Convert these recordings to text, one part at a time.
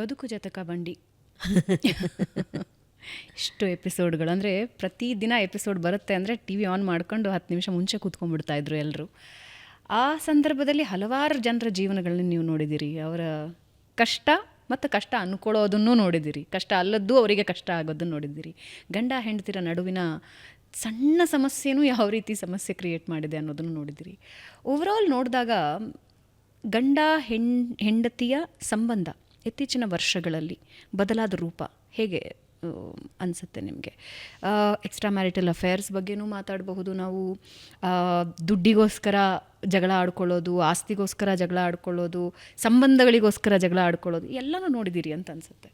ಬದುಕು ಜತಕ ಬಂಡಿ. ಇಷ್ಟು ಎಪಿಸೋಡ್ಗಳು ಅಂದರೆ ಪ್ರತಿದಿನ ಎಪಿಸೋಡ್ ಬರುತ್ತೆ ಅಂದರೆ ಟಿ ವಿ ಆನ್ ಮಾಡ್ಕೊಂಡು 10 ನಿಮಿಷ ಮುಂಚೆ ಕೂತ್ಕೊಂಡ್ಬಿಡ್ತಾಯಿದ್ರು ಎಲ್ಲರೂ. ಆ ಸಂದರ್ಭದಲ್ಲಿ ಹಲವಾರು ಜನರ ಜೀವನಗಳನ್ನ ನೀವು ನೋಡಿದ್ದೀರಿ. ಅವರ ಕಷ್ಟ ಮತ್ತು ಕಷ್ಟ ಅಂದ್ಕೊಳ್ಳೋದನ್ನು ನೋಡಿದ್ದೀರಿ, ಕಷ್ಟ ಅಲ್ಲದ್ದು ಅವರಿಗೆ ಕಷ್ಟ ಆಗೋದನ್ನು ನೋಡಿದ್ದೀರಿ. ಗಂಡ ಹೆಂಡತಿರ ನಡುವಿನ ಸಣ್ಣ ಸಮಸ್ಯೆನೂ ಯಾವ ರೀತಿ ಸಮಸ್ಯೆ ಕ್ರಿಯೇಟ್ ಮಾಡಿದೆ ಅನ್ನೋದನ್ನು ನೋಡಿದ್ದೀರಿ. ಓವರಾಲ್ ನೋಡಿದಾಗ ಗಂಡ ಹೆಂಡತಿಯ ಸಂಬಂಧ ಇತ್ತೀಚಿನ ವರ್ಷಗಳಲ್ಲಿ ಬದಲಾದ ರೂಪ ಹೇಗೆ ಅನಿಸುತ್ತೆ ನಿಮಗೆ? ಎಕ್ಸ್ಟ್ರಾ ಮ್ಯಾರಿಟಲ್ ಅಫೇರ್ಸ್ ಬಗ್ಗೆನೂ ಮಾತಾಡಬಹುದು ನಾವು. ದುಡ್ಡಿಗೋಸ್ಕರ ಜಗಳ ಆಡ್ಕೊಳ್ಳೋದು, ಆಸ್ತಿಗೋಸ್ಕರ ಜಗಳ ಆಡ್ಕೊಳ್ಳೋದು, ಸಂಬಂಧಗಳಿಗೋಸ್ಕರ ಜಗಳ ಆಡ್ಕೊಳ್ಳೋದು ಎಲ್ಲನೂ ನೋಡಿದ್ದೀರಿ ಅಂತ ಅನಿಸುತ್ತೆ.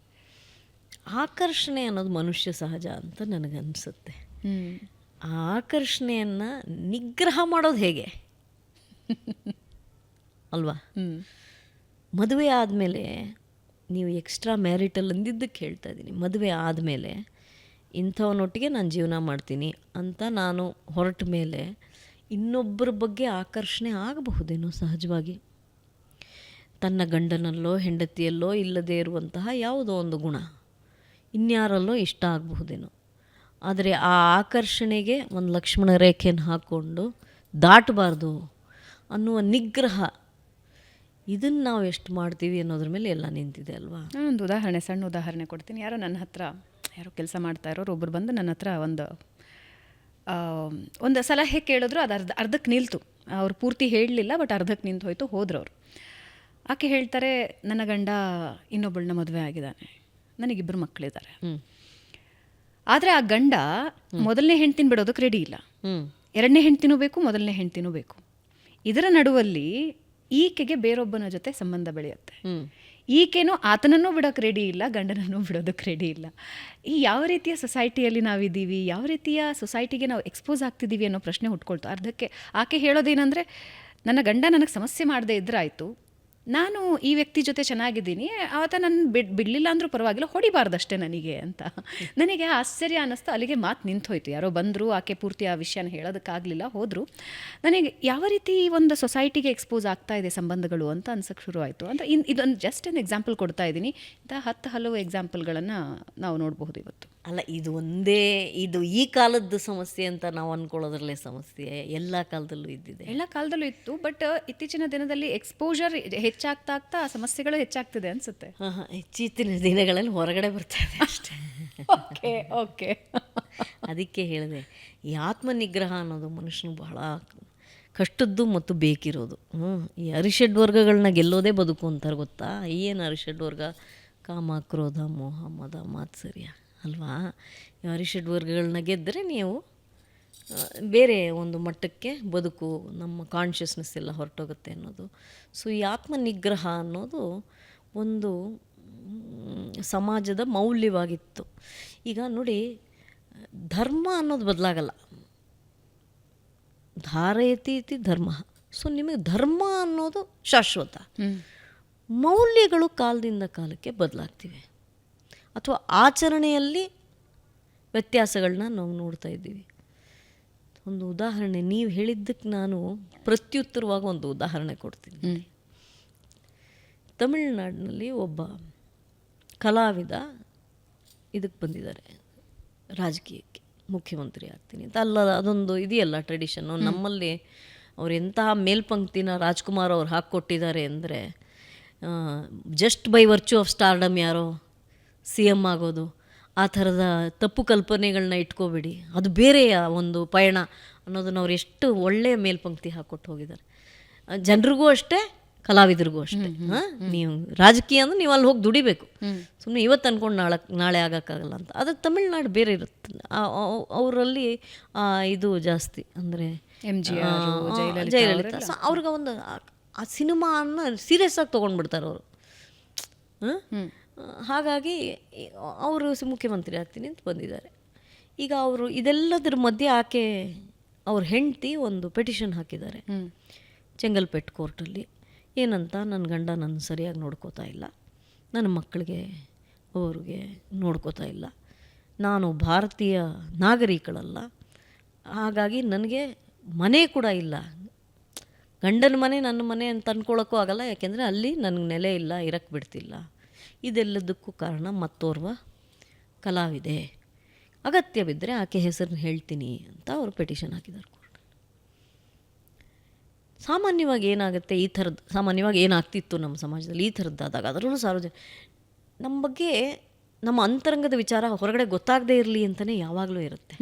ಆಕರ್ಷಣೆ ಅನ್ನೋದು ಮನುಷ್ಯ ಸಹಜ ಅಂತ ನನಗನ್ಸುತ್ತೆ. ಆ ಆಕರ್ಷಣೆಯನ್ನು ನಿಗ್ರಹ ಮಾಡೋದು ಹೇಗೆ ಅಲ್ವಾ? ಮದುವೆ ಆದಮೇಲೆ ನೀವು ಎಕ್ಸ್ಟ್ರಾ ಮ್ಯಾರಿಟಲ್ ಅಂದಿದ್ದಕ್ಕೆ ಹೇಳ್ತಾ ಇದ್ದೀನಿ. ಮದುವೆ ಆದಮೇಲೆ ಇಂಥವನೊಟ್ಟಿಗೆ ನಾನು ಜೀವನ ಮಾಡ್ತೀನಿ ಅಂತ ನಾನು ಹೊರಟ ಮೇಲೆ ಇನ್ನೊಬ್ಬರ ಬಗ್ಗೆ ಆಕರ್ಷಣೆ ಆಗಬಹುದೇನೋ ಸಹಜವಾಗಿ. ತನ್ನ ಗಂಡನಲ್ಲೋ ಹೆಂಡತಿಯಲ್ಲೋ ಇಲ್ಲದೇ ಇರುವಂತಹ ಯಾವುದೋ ಒಂದು ಗುಣ ಇನ್ಯಾರಲ್ಲೋ ಇಷ್ಟ ಆಗಬಹುದೇನೋ. ಆದರೆ ಆ ಆಕರ್ಷಣೆಗೆ ಒಂದು ಲಕ್ಷ್ಮಣ ರೇಖೆಯನ್ನು ಹಾಕ್ಕೊಂಡು ದಾಟಬಾರ್ದು ಅನ್ನುವ ನಿಗ್ರಹ, ಇದನ್ನು ನಾವು ಎಷ್ಟು ಮಾಡ್ತೀವಿ ಅನ್ನೋದ್ರ ಮೇಲೆ ಎಲ್ಲ ನಿಂತಿದೆ ಅಲ್ವಾ? ಒಂದು ಉದಾಹರಣೆ, ಸಣ್ಣ ಉದಾಹರಣೆ ಕೊಡ್ತೀನಿ. ನನ್ನ ಹತ್ರ ಯಾರೋ ಕೆಲಸ ಮಾಡ್ತಾ ಇರೋರು ಒಬ್ಬರು ಬಂದು ನನ್ನ ಹತ್ರ ಒಂದು ಸಲಹೆ ಕೇಳಿದ್ರು. ಅದು ಅರ್ಧಕ್ಕೆ ನಿಲ್ತು. ಅವ್ರು ಪೂರ್ತಿ ಹೇಳಲಿಲ್ಲ, ಬಟ್ ಅರ್ಧಕ್ಕೆ ನಿಂತು ಹೋಯ್ತು. ಹೋದ್ರವ್ರು. ಆಕೆ ಹೇಳ್ತಾರೆ, ನನ್ನ ಗಂಡ ಇನ್ನೊಬ್ಬಳನ್ನ ಮದುವೆ ಆಗಿದ್ದಾನೆ, ನನಗಿಬ್ಬರು ಮಕ್ಕಳಿದ್ದಾರೆ. ಆದರೆ ಆ ಗಂಡ ಮೊದಲನೇ ಹೆಂಡ್ತಿನ ಬಿಡೋದಕ್ಕೆ ರೆಡಿ ಇಲ್ಲ. ಎರಡನೇ ಹೆಂಡ್ತಿನೂ ಬೇಕು, ಮೊದಲನೇ ಹೆಂಡ್ತಿನೂ ಬೇಕು. ಇದರ ನಡುವಲ್ಲಿ ಈಕೆಗೆ ಬೇರೊಬ್ಬನ ಜೊತೆ ಸಂಬಂಧ ಬೆಳೆಯುತ್ತೆ. ಈಕೆನೂ ಆತನನ್ನೂ ಬಿಡೋಕ್ಕೆ ರೆಡಿ ಇಲ್ಲ, ಗಂಡನನ್ನೂ ಬಿಡೋದಕ್ಕೆ ರೆಡಿ ಇಲ್ಲ. ಈ ಯಾವ ರೀತಿಯ ಸೊಸೈಟಿಯಲ್ಲಿ ನಾವಿದ್ದೀವಿ, ಯಾವ ರೀತಿಯ ಸೊಸೈಟಿಗೆ ನಾವು ಎಕ್ಸ್ಪೋಸ್ ಆಗ್ತಿದ್ದೀವಿ ಅನ್ನೋ ಪ್ರಶ್ನೆ ಹುಟ್ಕೊಳ್ತು. ಅರ್ಧಕ್ಕೆ ಆಕೆ ಹೇಳೋದೇನೆಂದರೆ, ನನ್ನ ಗಂಡ ನನಗೆ ಸಮಸ್ಯೆ ಮಾಡದೇ ಇದ್ರಾಯ್ತು, ನಾನು ಈ ವ್ಯಕ್ತಿ ಜೊತೆ ಚೆನ್ನಾಗಿದ್ದೀನಿ, ಆತ ನನ್ನ ಬಿಡಲಿಲ್ಲ ಅಂದರೂ ಪರವಾಗಿಲ್ಲ, ಹೊಡಿಬಾರ್ದಷ್ಟೇ ನನಗೆ ಅಂತ. ನನಗೆ ಆಶ್ಚರ್ಯ ಅನ್ನಿಸ್ತು. ಅಲ್ಲಿಗೆ ಮಾತು ನಿಂತೋಯ್ತು. ಯಾರೋ ಬಂದರು, ಆಕೆ ಪೂರ್ತಿ ಆ ವಿಷಯನ ಹೇಳೋದಕ್ಕಾಗಲಿಲ್ಲ, ಹೋದರು. ನನಗೆ ಯಾವ ರೀತಿ ಒಂದು ಸೊಸೈಟಿಗೆ ಎಕ್ಸ್ಪೋಸ್ ಆಗ್ತಾ ಇದೆ ಸಂಬಂಧಗಳು ಅಂತ ಅನ್ಸೋಕ್ಕೆ ಶುರು ಆಯಿತು. ಅಂದರೆ ಇದೊಂದು ಜಸ್ಟ್ ಒಂದು ಎಕ್ಸಾಂಪಲ್ ಕೊಡ್ತಾ ಇದ್ದೀನಿ. ಇಂಥ ಹಲವು ಎಕ್ಸಾಂಪಲ್ಗಳನ್ನು ನಾವು ನೋಡಬಹುದು ಇವತ್ತು. ಅಲ್ಲ, ಇದು ಈ ಕಾಲದ ಸಮಸ್ಯೆ ಅಂತ ನಾವು ಅಂದ್ಕೊಳ್ಳೋದ್ರಲ್ಲೇ ಸಮಸ್ಯೆ ಎಲ್ಲ ಕಾಲದಲ್ಲೂ ಇದ್ದಿದೆ, ಎಲ್ಲ ಕಾಲದಲ್ಲೂ ಇತ್ತು. ಬಟ್ ಇತ್ತೀಚಿನ ದಿನದಲ್ಲಿ ಎಕ್ಸ್ಪೋಜರ್ ಹೆಚ್ಚಾಗ್ತಾ ಆಗ್ತಾ ಆ ಸಮಸ್ಯೆಗಳು ಹೆಚ್ಚಾಗ್ತಿದೆ ಅನಿಸುತ್ತೆ. ಇತ್ತೀಚಿನ ದಿನಗಳಲ್ಲಿ ಹೊರಗಡೆ ಬರ್ತಾ ಇದೆ ಅಷ್ಟೇ. ಓಕೆ ಅದಕ್ಕೆ ಹೇಳಿದೆ, ಈ ಆತ್ಮನಿಗ್ರಹ ಅನ್ನೋದು ಮನುಷ್ಯನಿಗೆ ಬಹಳ ಕಷ್ಟದ್ದು ಮತ್ತು ಬೇಕಿರೋದು. ಈ ಅರಿಷಡ್ ವರ್ಗಗಳನ್ನ ಗೆಲ್ಲೋದೇ ಬದುಕು ಅಂತಾರೆ, ಗೊತ್ತಾ? ಏನು ಅರಿಷಡ್ ವರ್ಗ? ಕಾಮ, ಕ್ರೋಧ, ಮೋಹ, ಮದ, ಮಾತ್ಸರ್ಯ ಅಲ್ವಾ? ಈ ಅರಿಷಡ್ ವರ್ಗಗಳನ್ನ ಗೆದ್ದರೆ ನೀವು ಬೇರೆ ಒಂದು ಮಟ್ಟಕ್ಕೆ ಬದುಕು, ನಮ್ಮ ಕಾನ್ಷಿಯಸ್ನೆಸ್ ಎಲ್ಲ ಹೊರಟೋಗುತ್ತೆ ಅನ್ನೋದು. ಸೊ ಈ ಆತ್ಮನಿಗ್ರಹ ಅನ್ನೋದು ಒಂದು ಸಮಾಜದ ಮೌಲ್ಯವಾಗಿತ್ತು. ಈಗ ನೋಡಿ, ಧರ್ಮ ಅನ್ನೋದು ಬದಲಾಗಲ್ಲ. ಧಾರಯತಿ ಇತಿ ಧರ್ಮ. ಸೊ ನಿಮಗೆ ಧರ್ಮ ಅನ್ನೋದು ಶಾಶ್ವತ. ಮೌಲ್ಯಗಳು ಕಾಲದಿಂದ ಕಾಲಕ್ಕೆ ಬದಲಾಗ್ತಿವೆ, ಅಥವಾ ಆಚರಣೆಯಲ್ಲಿ ವ್ಯತ್ಯಾಸಗಳನ್ನ ನಾವು ನೋಡ್ತಾ ಇದ್ದೀವಿ. ಒಂದು ಉದಾಹರಣೆ, ನೀವು ಹೇಳಿದ್ದಕ್ಕೆ ನಾನು ಪ್ರತ್ಯುತ್ತರವಾಗಿ ಒಂದು ಉದಾಹರಣೆ ಕೊಡ್ತೀನಿ. ತಮಿಳುನಾಡಿನಲ್ಲಿ ಒಬ್ಬ ಕಲಾವಿದ ಇದಕ್ಕೆ ಬಂದಿದ್ದಾರೆ, ರಾಜಕೀಯಕ್ಕೆ, ಮುಖ್ಯಮಂತ್ರಿ ಆಗ್ತೀನಿ ಅಂತ. ಅಲ್ಲ, ಅದೊಂದು ಇದೆಯಲ್ಲ ಟ್ರೆಡಿಷನ್ನು ನಮ್ಮಲ್ಲಿ. ಅವ್ರು ಎಂತಹ ಮೇಲ್ಪಂಕ್ತಿನ ರಾಜ್ಕುಮಾರ್ ಅವ್ರು ಹಾಕ್ಕೊಟ್ಟಿದ್ದಾರೆ ಅಂದರೆ, just by virtue of stardom ಯಾರೋ CM ಆಗೋದು, ಆ ಥರದ ತಪ್ಪು ಕಲ್ಪನೆಗಳನ್ನ ಇಟ್ಕೋಬೇಡಿ, ಅದು ಬೇರೆಯ ಒಂದು ಪಯಣ ಅನ್ನೋದನ್ನ ಅವ್ರು ಎಷ್ಟು ಒಳ್ಳೆಯ ಮೇಲ್ಪಂಕ್ತಿ ಹಾಕ್ಕೊಟ್ಟು ಹೋಗಿದ್ದಾರೆ. ಜನರಿಗೂ ಅಷ್ಟೇ, ಕಲಾವಿದರಿಗೂ ಅಷ್ಟೇ. ನೀವು ರಾಜಕೀಯ ಅಂದರೆ ನೀವು ಅಲ್ಲಿ ಹೋಗಿ ದುಡಿಬೇಕು, ಸುಮ್ಮನೆ ಇವತ್ತು ಅಂದ್ಕೊಂಡು ನಾಳೆ ಆಗೋಕ್ಕಾಗಲ್ಲ ಅಂತ. ಅದಕ್ಕೆ ತಮಿಳ್ನಾಡು ಬೇರೆ ಇರುತ್ತೆ. ಅವರಲ್ಲಿ ಇದು ಜಾಸ್ತಿ, ಅಂದರೆ ಜಯಲಲಿತಾ. ಸೊ ಅವ್ರಿಗೆ ಒಂದು ಆ ಸಿನಿಮಾನ ಸೀರಿಯಸ್ ಆಗಿ ತೊಗೊಂಡ್ಬಿಡ್ತಾರೆ ಅವರು. ಹಾಗಾಗಿ ಅವರು ಮುಖ್ಯಮಂತ್ರಿ ಆಗ್ತೀನಿ ಅಂತ ಬಂದಿದ್ದಾರೆ. ಈಗ ಅವರು ಇದೆಲ್ಲದರ ಮಧ್ಯೆ ಅವ್ರ ಹೆಂಡತಿ ಒಂದು ಪೆಟಿಷನ್ ಹಾಕಿದ್ದಾರೆ ಚೆಂಗಲ್ಪೇಟ್ ಕೋರ್ಟಲ್ಲಿ. ಏನಂತ, ನನ್ನ ಗಂಡ ನನ್ನ ಸರಿಯಾಗಿ ನೋಡ್ಕೋತಾ ಇಲ್ಲ, ನನ್ನ ಮಕ್ಕಳಿಗೆ ಅವ್ರಿಗೆ ನೋಡ್ಕೋತಾ ಇಲ್ಲ, ನಾನು ಭಾರತೀಯ ನಾಗರಿಕಳಲ್ಲ, ಹಾಗಾಗಿ ನನಗೆ ಮನೆ ಕೂಡ ಇಲ್ಲ, ಗಂಡನ ಮನೆ ನನ್ನ ಮನೆ ಅಂತ ಅಂದ್ಕೊಳ್ಳೋಕ್ಕೂ ಆಗಲ್ಲ, ಯಾಕೆಂದರೆ ಅಲ್ಲಿ ನನಗೆ ನೆಲೆ ಇಲ್ಲ, ಇರಕ್ಕೆ ಬಿಡ್ತಿಲ್ಲ. ಇದೆಲ್ಲದಕ್ಕೂ ಕಾರಣ ಮತ್ತೋರ್ವ ಕಲಾವಿದೆ, ಅಗತ್ಯವಿದ್ದರೆ ಆಕೆ ಹೆಸರನ್ನ ಹೇಳ್ತೀನಿ ಅಂತ ಅವರು ಪೆಟಿಷನ್ ಹಾಕಿದ್ದಾರೆ ಕೋರ್ಟ್. ಸಾಮಾನ್ಯವಾಗಿ ಏನಾಗುತ್ತೆ ಈ ಥರದ್ದು, ಸಾಮಾನ್ಯವಾಗಿ ಏನಾಗ್ತಿತ್ತು ನಮ್ಮ ಸಮಾಜದಲ್ಲಿ ಈ ಥರದ್ದಾದಾಗ, ಅದರಲ್ಲೂ ನಮ್ಮ ಬಗ್ಗೆ ನಮ್ಮ ಅಂತರಂಗದ ವಿಚಾರ ಹೊರಗಡೆ ಗೊತ್ತಾಗದೇ ಇರಲಿ ಅಂತಲೇ ಯಾವಾಗಲೂ ಇರುತ್ತೆ.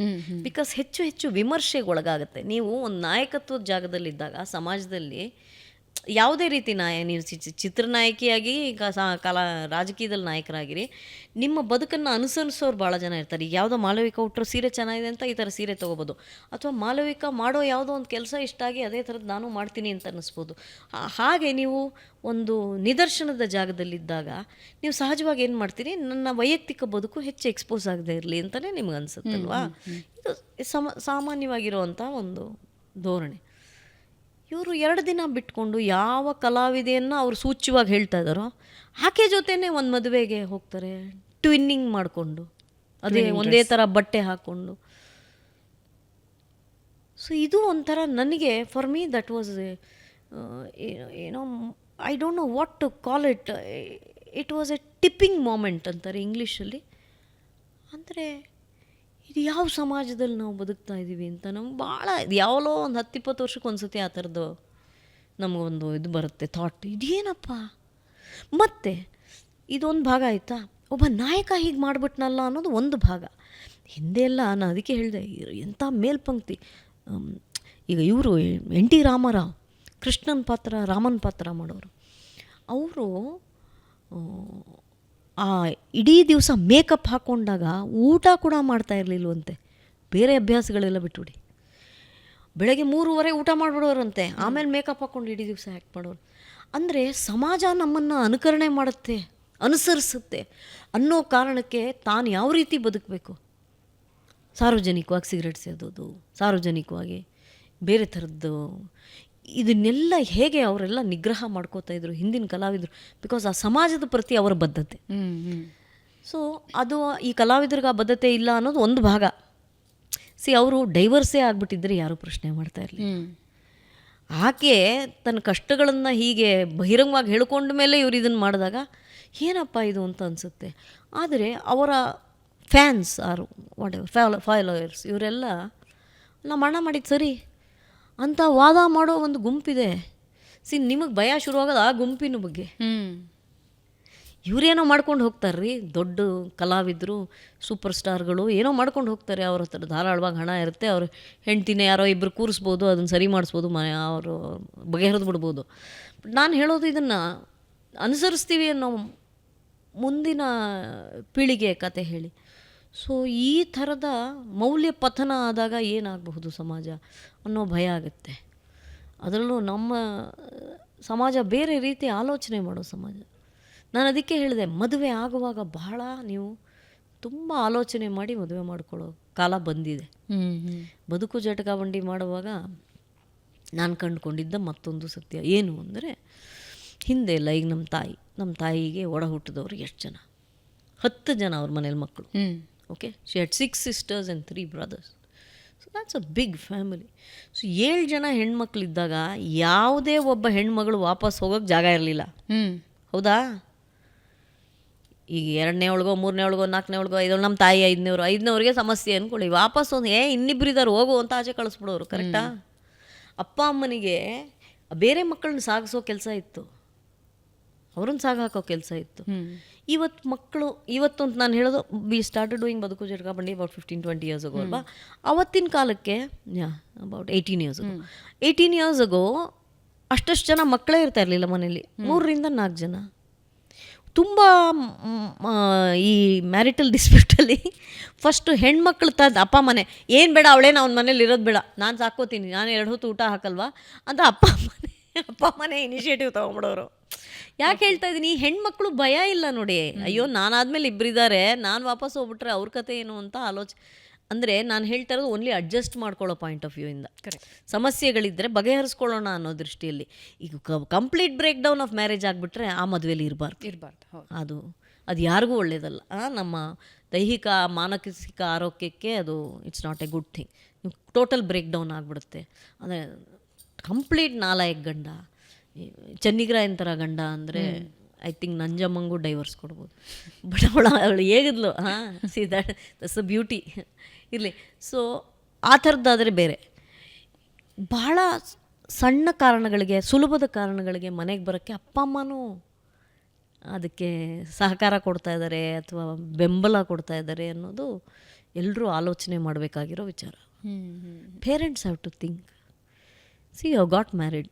ಬಿಕಾಸ್ ಹೆಚ್ಚು ಹೆಚ್ಚು ವಿಮರ್ಶೆಗೆ ಒಳಗಾಗುತ್ತೆ. ನೀವು ಒಂದು ನಾಯಕತ್ವದ ಜಾಗದಲ್ಲಿದ್ದಾಗ ಸಮಾಜದಲ್ಲಿ ಯಾವುದೇ ರೀತಿ ನೀವು ಚಿತ್ರನಾಯಕಿಯಾಗಿ ರಾಜಕೀಯದಲ್ಲಿ ನಾಯಕರಾಗಿರಿ, ನಿಮ್ಮ ಬದುಕನ್ನು ಅನುಸರಿಸೋರು ಭಾಳ ಜನ ಇರ್ತಾರೆ. ಈಗ ಯಾವುದೋ ಮಾಲವಿಕಾ ಉಟ್ಟರು ಸೀರೆ ಚೆನ್ನಾಗಿದೆ ಅಂತ ಈ ಥರ ಸೀರೆ ತೊಗೋಬೋದು, ಅಥವಾ ಮಾಲವಿಕಾ ಮಾಡೋ ಯಾವುದೋ ಒಂದು ಕೆಲಸ ಇಷ್ಟ ಆಗಿ ಅದೇ ಥರದ್ದು ನಾನು ಮಾಡ್ತೀನಿ ಅಂತ ಅನ್ನಿಸ್ಬೋದು. ಹಾಗೆ ನೀವು ಒಂದು ನಿದರ್ಶನದ ಜಾಗದಲ್ಲಿದ್ದಾಗ ನೀವು ಸಹಜವಾಗಿ ಏನು ಮಾಡ್ತೀರಿ, ನನ್ನ ವೈಯಕ್ತಿಕ ಬದುಕು ಹೆಚ್ಚು ಎಕ್ಸ್ಪೋಸ್ ಆಗದೆ ಇರಲಿ ಅಂತಲೇ ನಿಮ್ಗೆ ಅನಿಸುತ್ತಲ್ವಾ. ಇದು ಸಾಮಾನ್ಯವಾಗಿರುವಂಥ ಒಂದು ಧೋರಣೆ. ಇವರು 2 ದಿನ ಬಿಟ್ಕೊಂಡು ಯಾವ ಕಲಾವಿದೆಯನ್ನು ಅವ್ರು ಸೂಚ್ಯವಾಗಿ ಹೇಳ್ತಾ ಇದ್ದಾರೋ ಆಕೆ ಜೊತೆನೇ ಒಂದು ಮದುವೆಗೆ ಹೋಗ್ತಾರೆ, ಟ್ವಿನ್ನಿಂಗ್ ಮಾಡಿಕೊಂಡು, ಅದೇ ಒಂದೇ ಥರ ಬಟ್ಟೆ ಹಾಕ್ಕೊಂಡು. ಸೊ ಇದು ಒಂಥರ ನನಗೆ, ಫಾರ್ ಮೀ ದಟ್ ವಾಸ್ ಏನೋ, I don't know what to call it, it was a tipping moment ಅಂತಾರೆ ಇಂಗ್ಲೀಷಲ್ಲಿ. ಅಂದರೆ ಇದು ಯಾವ ಸಮಾಜದಲ್ಲಿ ನಾವು ಬದುಕ್ತಾ ಇದ್ದೀವಿ ಅಂತ ನಮ್ಗೆ ಭಾಳ, ಇದು ಯಾವಲೋ ಒಂದು 10-20 ವರ್ಷಕ್ಕೆ ಒಂದು ಸತಿ ಆ ಥರದ್ದು ನಮಗೊಂದು ಇದು ಬರುತ್ತೆ ಥಾಟ್, ಇದೇನಪ್ಪ. ಮತ್ತು ಇದೊಂದು ಭಾಗ ಆಯಿತಾ, ಒಬ್ಬ ನಾಯಕ ಹೀಗೆ ಮಾಡಿಬಿಟ್ನಲ್ಲ ಅನ್ನೋದು ಒಂದು ಭಾಗ. ಹಿಂದೆ ಎಲ್ಲ ನಾನು ಅದಕ್ಕೆ ಹೇಳಿದೆ, ಎಂಥ ಮೇಲ್ಪಂಕ್ತಿ. ಈಗ ಇವರು ಎನ್ ಟಿ ರಾಮರಾವ್ ಕೃಷ್ಣನ ಪಾತ್ರ, ರಾಮನ ಪಾತ್ರ ಮಾಡೋರು, ಅವರು ಆ ಇಡೀ ದಿವಸ ಮೇಕಪ್ ಹಾಕ್ಕೊಂಡಾಗ ಊಟ ಕೂಡ ಮಾಡ್ತಾ ಇರಲಿಲ್ವಂತೆ. ಬೇರೆ ಅಭ್ಯಾಸಗಳೆಲ್ಲ ಬಿಟ್ಬಿಡಿ, ಬೆಳಗ್ಗೆ 3:30 ಊಟ ಮಾಡಿಬಿಡೋರಂತೆ, ಆಮೇಲೆ ಮೇಕಪ್ ಹಾಕ್ಕೊಂಡು ಇಡೀ ದಿವಸ ಆ್ಯಕ್ಟ್ ಮಾಡೋರು. ಅಂದರೆ ಸಮಾಜ ನಮ್ಮನ್ನು ಅನುಕರಣೆ ಮಾಡುತ್ತೆ, ಅನುಸರಿಸುತ್ತೆ ಅನ್ನೋ ಕಾರಣಕ್ಕೆ ತಾನು ಯಾವ ರೀತಿ ಬದುಕಬೇಕು, ಸಾರ್ವಜನಿಕವಾಗಿ ಸಿಗರೇಟ್ ಸೇದೋದು, ಸಾರ್ವಜನಿಕವಾಗಿ ಬೇರೆ ಥರದ್ದು, ಇದನ್ನೆಲ್ಲ ಹೇಗೆ ಅವರೆಲ್ಲ ನಿಗ್ರಹ ಮಾಡ್ಕೋತಾ ಇದ್ರು ಹಿಂದಿನ ಕಲಾವಿದರು. ಬಿಕಾಸ್ ಆ ಸಮಾಜದ ಪ್ರತಿ ಅವರ ಬದ್ಧತೆ. ಸೊ ಅದು ಈ ಕಲಾವಿದರಿಗೆ ಆ ಬದ್ಧತೆ ಇಲ್ಲ ಅನ್ನೋದು ಒಂದು ಭಾಗ. ಅವರು ಡೈವರ್ಸೇ ಆಗಿಬಿಟ್ಟಿದ್ರೆ ಯಾರೂ ಪ್ರಶ್ನೆ ಮಾಡ್ತಾ ಇರಲಿಲ್ಲ. ಆಕೆ ತನ್ನ ಕಷ್ಟಗಳನ್ನು ಹೀಗೆ ಬಹಿರಂಗವಾಗಿ ಹೇಳ್ಕೊಂಡ ಮೇಲೆ ಇವ್ರು ಇದನ್ನು ಮಾಡಿದಾಗ ಏನಪ್ಪ ಇದು ಅಂತ ಅನಿಸುತ್ತೆ. ಆದರೆ ಅವರ ಫ್ಯಾನ್ಸ್ ಆರು ವಾಟ್ ಎವರ್ ಫಾಲೋವರ್ಸ್ ಇವರೆಲ್ಲ ನಮ್ಮ ಅಣ್ಣ ಮಾಡಿದ್ದು ಸರಿ ಅಂತ ವಾದ ಮಾಡೋ ಒಂದು ಗುಂಪಿದೆ. ನಿಮಗೆ ಭಯ ಶುರುವಾಗೋದು ಆ ಗುಂಪಿನ ಬಗ್ಗೆ. ಇವರೇನೋ ಮಾಡ್ಕೊಂಡು ಹೋಗ್ತಾರ್ರಿ, ದೊಡ್ಡ ಕಲಾವಿದರು, ಸೂಪರ್ ಸ್ಟಾರ್ಗಳು ಏನೋ ಮಾಡ್ಕೊಂಡು ಹೋಗ್ತಾರೆ. ಅವ್ರ ಹತ್ರ ಧಾರಾಳವಾಗಿ ಹಣ ಇರುತ್ತೆ, ಅವ್ರ ಹೆಂಡ್ತಿನೇ ಯಾರೋ ಇಬ್ಬರು ಕೂರಿಸ್ಬೋದು, ಅದನ್ನು ಸರಿ ಮಾಡಿಸ್ಬೋದು, ಅವರು ಬಗೆಹರಿದು ಬಿಡ್ಬೋದು. ಬಟ್ ನಾನು ಹೇಳೋದು ಇದನ್ನು ಅನುಸರಿಸ್ತೀವಿ ಅನ್ನೋ ಮುಂದಿನ ಪೀಳಿಗೆ ಕತೆ ಹೇಳಿ. ಸೊ ಈ ಥರದ ಮೌಲ್ಯ ಪತನ ಆದಾಗ ಏನಾಗಬಹುದು ಸಮಾಜ ಅನ್ನೋ ಭಯ ಆಗುತ್ತೆ. ಅದರಲ್ಲೂ ನಮ್ಮ ಸಮಾಜ ಬೇರೆ ರೀತಿ ಆಲೋಚನೆ ಮಾಡೋ ಸಮಾಜ. ನಾನು ಅದಕ್ಕೆ ಹೇಳಿದೆ, ಮದುವೆ ಆಗುವಾಗ ಬಹಳ ನೀವು ತುಂಬ ಆಲೋಚನೆ ಮಾಡಿ ಮದುವೆ ಮಾಡ್ಕೊಳ್ಳೋ ಕಾಲ ಬಂದಿದೆ. ಬದುಕು ಜಟಕಾ ಬಂಡಿ ಮಾಡುವಾಗ ನಾನು ಕಂಡುಕೊಂಡಿದ್ದ ಮತ್ತೊಂದು ಸತ್ಯ ಏನು ಅಂದರೆ, ಹಿಂದೆ ಎಲ್ಲ ಈಗ ನಮ್ಮ ತಾಯಿಗೆ ಒಡ ಹುಟ್ಟಿದವರು ಎಷ್ಟು ಜನ, 10 ಜನ ಅವ್ರ ಮನೇಲಿ ಮಕ್ಕಳು. Okay, she had 6 sisters and 3 brothers. So that's a big family. So 7 ಜನ ಹೆಣ್ಮಕ್ಳಿದ್ದಾಗ ಯಾವುದೇ ಒಬ್ಬ ಹೆಣ್ಮಗಳು ವಾಪಸ್ ಹೋಗೋಕ್ಕೆ ಜಾಗ ಇರಲಿಲ್ಲ. ಹೌದಾ? ಈಗ 2ನೇ ಒಳಗೋ 3ನೇ ಒಳಗೋ 4ನೇ ಒಳಗೋ 5 ನಮ್ಮ ತಾಯಿ 5ನೇವ್ರಿಗೆ ಸಮಸ್ಯೆ ಅಂದ್ಕೊಳ್ಳಿ, ವಾಪಸ್ ಒಂದು ಇನ್ನಿಬ್ರು ಇದ್ದಾರೆ ಹೋಗು ಅಂತ ಆಚೆ ಕಳಿಸ್ಬಿಡೋರು. ಕರೆಕ್ಟಾ? ಅಪ್ಪ ಅಮ್ಮನಿಗೆ ಬೇರೆ ಮಕ್ಕಳನ್ನ ಸಾಗಿಸೋ ಕೆಲಸ ಇತ್ತು, ಅವ್ರನ್ನ ಸಾಗಾಕೋ ಕೆಲಸ ಇತ್ತು. ಇವತ್ತು ಮಕ್ಕಳು ಇವತ್ತು ಅಂತ ನಾನು ಹೇಳೋದು, ವಿ ಸ್ಟಾರ್ಟೆಡ್ ಡೂಯಿಂಗ್ ಬದುಕು ಜಟಕಾ ಬಂಡಿ ಅಬೌಟ್ 15-20 years ago ಅಲ್ವಾ. ಅವತ್ತಿನ ಕಾಲಕ್ಕೆ about 18 years ago 18 years ago ಅಷ್ಟಷ್ಟು ಜನ ಮಕ್ಕಳೇ ಇರ್ತಾ ಇರಲಿಲ್ಲ ಮನೇಲಿ, 3ರಿಂದ 4 ಜನ. ತುಂಬ ಈ ಮ್ಯಾರಿಟಲ್ ಡಿಸ್ಪ್ಯೂಟಲ್ಲಿ ಫಸ್ಟು ಹೆಣ್ಮಕ್ಳು ಅಪ್ಪ ಮನೆ ಏನು ಬೇಡ, ಅವಳೇನು ಅವ್ನ ಮನೇಲಿ ಇರೋದು ಬೇಡ, ನಾನು ಸಾಕೋತೀನಿ, ನಾನು 2 ಹೊತ್ತು ಊಟ ಹಾಕಲ್ವಾ ಅಂತ ಅಪ್ಪ ಮನೆ ಇನಿಷಿಯೇಟಿವ್ ತೊಗೊಂಬಿಡೋರು. ಯಾಕೆ ಹೇಳ್ತಾ ಇದ್ದೀನಿ, ಈ ಹೆಣ್ಮಕ್ಳು ಭಯ ಇಲ್ಲ ನೋಡಿ, ಅಯ್ಯೋ ನಾನಾದ್ಮೇಲೆ ಇಬ್ಬರಿದ್ದಾರೆ, ನಾನು ವಾಪಸ್ ಹೋಗ್ಬಿಟ್ರೆ ಅವ್ರ ಕತೆ ಏನು ಅಂತ ಆಲೋಚನೆ. ಅಂದರೆ ನಾನು ಹೇಳ್ತಾ ಇರೋದು ಓನ್ಲಿ ಅಡ್ಜಸ್ಟ್ ಮಾಡ್ಕೊಳ್ಳೋ ಪಾಯಿಂಟ್ ಆಫ್ ವ್ಯೂ ಇಂದ. ಸಮಸ್ಯೆಗಳಿದ್ದರೆ ಬಗೆಹರಿಸ್ಕೊಳ್ಳೋಣ ಅನ್ನೋ ದೃಷ್ಟಿಯಲ್ಲಿ. ಈಗ complete break down of marriage ಆಗಿಬಿಟ್ರೆ ಆ ಮದುವೆಯಲ್ಲಿ ಇರಬಾರ್ದು. ಅದು ಯಾರಿಗೂ ಒಳ್ಳೆಯದಲ್ಲ. ನಮ್ಮ ದೈಹಿಕ ಮಾನಸಿಕ ಆರೋಗ್ಯಕ್ಕೆ ಅದು it's not a good thing. Total break down ಆಗಿಬಿಡುತ್ತೆ. ಅಂದರೆ ಕಂಪ್ಲೀಟ್ ನಾಲಾಯಕ್ ಗಂಡ, ಚೆನ್ನಿಗ್ರಾಯನ್ ಥರ ಗಂಡ ಅಂದರೆ ಐ ಥಿಂಕ್ ನಂಜಮ್ಮಂಗೂ ಡೈವರ್ಸ್ ಕೊಡ್ಬೋದು. ಬಟ್ ಅವಳು ಹೇಗಿದ್ಲು, ಹಾಂ, ಸಿ ದಟ್ಸ್ ಅ ಬ್ಯೂಟಿ. ಇರಲಿ. ಸೊ ಆ ಥರದ್ದಾದರೆ ಬೇರೆ. ಭಾಳ ಸಣ್ಣ ಕಾರಣಗಳಿಗೆ, ಸುಲಭದ ಕಾರಣಗಳಿಗೆ ಮನೆಗೆ ಬರೋಕ್ಕೆ ಅಪ್ಪ ಅಮ್ಮನೂ ಅದಕ್ಕೆ ಸಹಕಾರ ಕೊಡ್ತಾ ಇದ್ದಾರೆ ಅಥವಾ ಬೆಂಬಲ ಕೊಡ್ತಾ ಇದ್ದಾರೆ ಅನ್ನೋದು ಎಲ್ಲರೂ ಆಲೋಚನೆ ಮಾಡಬೇಕಾಗಿರೋ ವಿಚಾರ. Parents have to think. See you got married,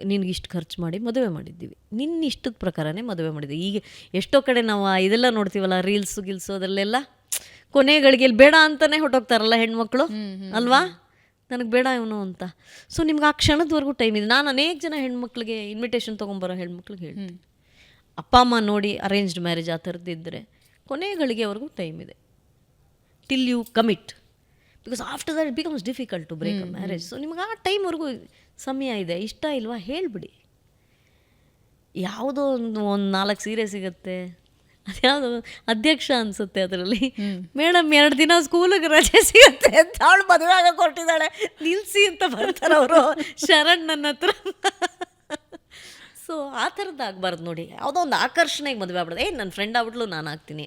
ನಿನಗೆ ಇಷ್ಟು ಖರ್ಚು ಮಾಡಿ ಮದುವೆ ಮಾಡಿದ್ದೀವಿ, ನಿನ್ನ ಇಷ್ಟದ ಪ್ರಕಾರನೇ ಮದುವೆ ಮಾಡಿದ್ದೀವಿ. ಈಗ ಎಷ್ಟೋ ಕಡೆ ನಾವು ಇದೆಲ್ಲ ನೋಡ್ತೀವಲ್ಲ, ರೀಲ್ಸು ಗಿಲ್ಸು ಅದರಲ್ಲೆಲ್ಲ ಕೊನೆ ಗಳಿಗೆಯಲ್ಲಿ ಬೇಡ ಅಂತಲೇ ಹೊಟ್ಟೋಗ್ತಾರಲ್ಲ ಹೆಣ್ಮಕ್ಳು, ಅಲ್ವಾ, ನನಗೆ ಬೇಡ ಇವನು ಅಂತ. ಸೊ ನಿಮ್ಗೆ ಆ ಕ್ಷಣದವರೆಗೂ ಟೈಮ್ ಇದೆ. ನಾನು ಅನೇಕ ಜನ ಹೆಣ್ಮಕ್ಳಿಗೆ ಇನ್ವಿಟೇಷನ್ ತೊಗೊಂಬರೋ ಹೆಣ್ಮಕ್ಳಿಗೆ ಹೇಳ್ತೀನಿ, ಅಪ್ಪ ಅಮ್ಮ ನೋಡಿ ಅರೇಂಜ್ಡ್ ಮ್ಯಾರೇಜ್ ಆ ಥರದ್ದಿದ್ದರೆ ಕೊನೆ ಗಳಿಗೆವರೆಗೂ ಟೈಮ್ ಇದೆ, till you commit. Because after that it becomes difficult to break a marriage. So ನಿಮ್ಗೆ ಆ ಟೈಮ್ವರೆಗೂ ಸಮಯ ಇದೆ. ಇಷ್ಟ ಇಲ್ವಾ ಹೇಳಿಬಿಡಿ. ಯಾವುದೋ ಒಂದು 4 ಸೀರೆ ಸಿಗುತ್ತೆ, ಅದ್ಯಾವುದು ಅಧ್ಯಕ್ಷ ಅನಿಸುತ್ತೆ ಅದರಲ್ಲಿ, ಮೇಡಮ್ 2 ದಿನ ಸ್ಕೂಲಿಗೆ ರಜೆ ಸಿಗುತ್ತೆ ಅಂತ ಅವಳು ಮದುವೆ ಆಗ ಕೊಟ್ಟಿದ್ದಾಳೆ, ನಿಲ್ಲಿಸಿ ಅಂತ ಬರ್ತಾರೆ ಅವರು ಶರಣ್ ನನ್ನ ಹತ್ರ. ಸೊ ಆ ಥರದ್ದು ಆಗಬಾರ್ದು ನೋಡಿ. ಯಾವುದೋ ಒಂದು ಆಕರ್ಷಣೆಗೆ ಮದುವೆ ಆಗ್ಬಿಡೋದು. ನನ್ನ ಫ್ರೆಂಡ್ ಆಗ್ಬಿಟ್ಲು ನಾನು ಆಗ್ತೀನಿ,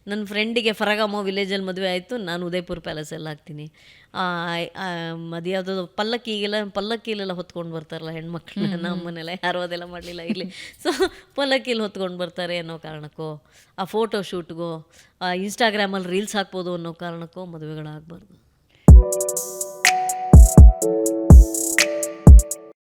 ನನ್ನ ಫ್ರೆಂಡಿಗೆ ಫರಗಾಮೋ ವಿಲೇಜಲ್ಲಿ ಮದುವೆ ಆಯಿತು, ನಾನು ಉದಯಪುರ ಪ್ಯಾಲೇಸಲ್ಲಿ ಆಗ್ತೀನಿ. ಅದು ಯಾವುದೋ ಪಲ್ಲಕ್ಕಿಲೆಲ್ಲ ಹೊತ್ಕೊಂಡು ಬರ್ತಾರಲ್ಲ ಹೆಣ್ಮಕ್ಳನ್ನ, ನಮ್ಮ ಮನೆಯಲ್ಲ ಯಾರೂ ಅದೆಲ್ಲ ಮಾಡಲಿಲ್ಲ ಇಲ್ಲಿ. ಸೊ ಪಲ್ಲಕ್ಕಿಲಿ ಹೊತ್ಕೊಂಡು ಬರ್ತಾರೆ ಅನ್ನೋ ಕಾರಣಕ್ಕೋ, ಆ ಫೋಟೋ ಶೂಟ್ಗೋ, ಇನ್ಸ್ಟಾಗ್ರಾಮಲ್ಲಿ ರೀಲ್ಸ್ ಹಾಕ್ಬೋದು ಅನ್ನೋ ಕಾರಣಕ್ಕೋ ಮದುವೆಗಳಾಗಬಾರ್ದು.